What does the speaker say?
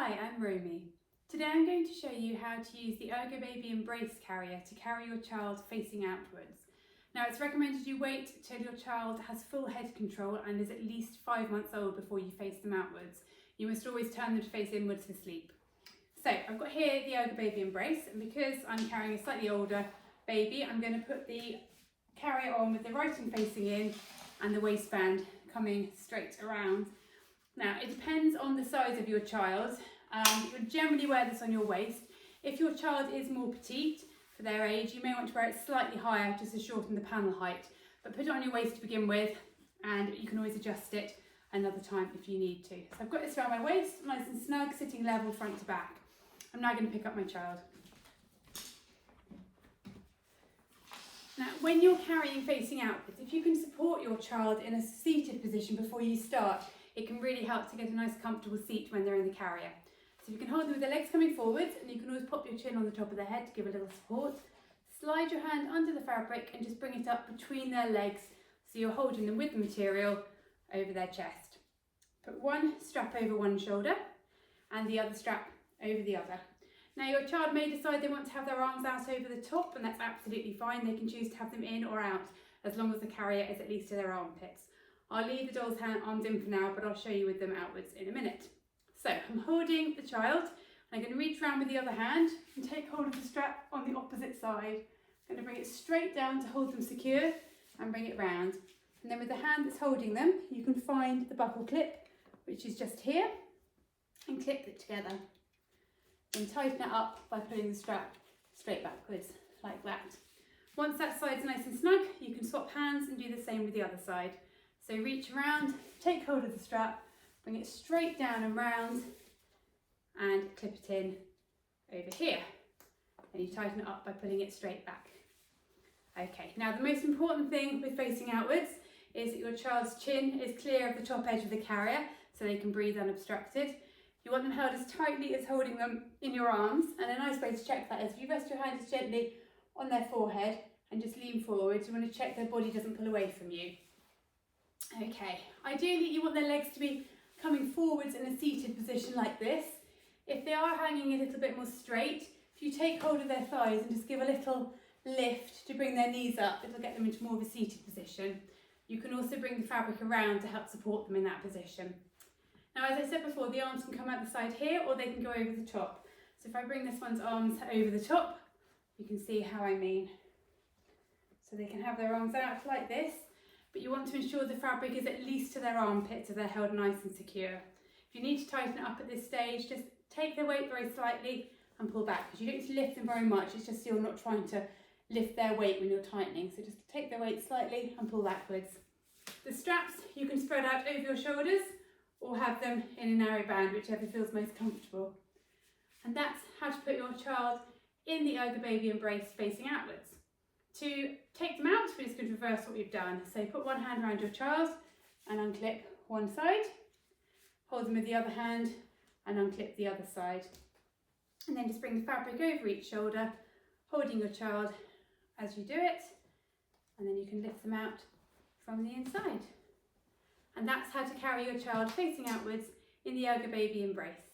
Hi, I'm Roamy. Today I'm going to show you how to use the Ergobaby Embrace carrier to carry your child facing outwards. Now it's recommended you wait till your child has full head control and is at least 5 months old before you face them outwards. You must always turn them to face inwards for sleep. So I've got here the Ergobaby Embrace, and because I'm carrying a slightly older baby, I'm going to put the carrier on with the writing facing in and the waistband coming straight around. Now it depends on the size of your child. You would generally wear this on your waist. If your child is more petite for their age, you may want to wear it slightly higher just to shorten the panel height, but put it on your waist to begin with, and you can always adjust it another time if you need to. So I've got this around my waist, nice and snug, sitting level front to back. I'm now going to pick up my child. Now, when you're carrying facing outwards, if you can support your child in a seated position before you start, it can really help to get a nice comfortable seat when they're in the carrier. So you can hold them with their legs coming forwards, and you can always pop your chin on the top of their head to give a little support. Slide your hand under the fabric and just bring it up between their legs so you're holding them with the material over their chest. Put one strap over one shoulder and the other strap over the other. Now your child may decide they want to have their arms out over the top, and that's absolutely fine. They can choose to have them in or out as long as the carrier is at least to their armpits. I'll leave the doll's arms in for now, but I'll show you with them outwards in a minute. So I'm holding the child, and I'm going to reach around with the other hand and take hold of the strap on the opposite side. I'm going to bring it straight down to hold them secure and bring it round. And then with the hand that's holding them, you can find the buckle clip, which is just here, and clip it together. And tighten it up by pulling the strap straight backwards, like that. Once that side's nice and snug, you can swap hands and do the same with the other side. So reach around, take hold of the strap, bring it straight down and round, and clip it in over here. And you tighten it up by pulling it straight back. Okay, now the most important thing with facing outwards is that your child's chin is clear of the top edge of the carrier so they can breathe unobstructed. You want them held as tightly as holding them in your arms, and a nice way to check that is if you rest your hands gently on their forehead and just lean forward. You want to check their body doesn't pull away from you. Okay, ideally you want their legs to be coming forwards in a seated position like this. If they are hanging a little bit more straight, if you take hold of their thighs and just give a little lift to bring their knees up, it'll get them into more of a seated position. You can also bring the fabric around to help support them in that position. Now, as I said before, the arms can come out the side here, or they can go over the top. So if I bring this one's arms over the top, you can see how I mean. So they can have their arms out like this, but you want to ensure the fabric is at least to their armpits so they're held nice and secure. If you need to tighten it up at this stage, just take their weight very slightly and pull back, because you don't need to lift them very much. It's just you're not trying to lift their weight when you're tightening. So just take their weight slightly and pull backwards. The straps you can spread out over your shoulders or have them in a narrow band, whichever feels most comfortable. And that's how to put your child in the Ergobaby Embrace facing outwards. To take them out, we're just going to reverse what we've done. So put one hand around your child and unclip one side. Hold them with the other hand and unclip the other side. And then just bring the fabric over each shoulder, holding your child as you do it. And then you can lift them out from the inside. And that's how to carry your child facing outwards in the Ergobaby Embrace.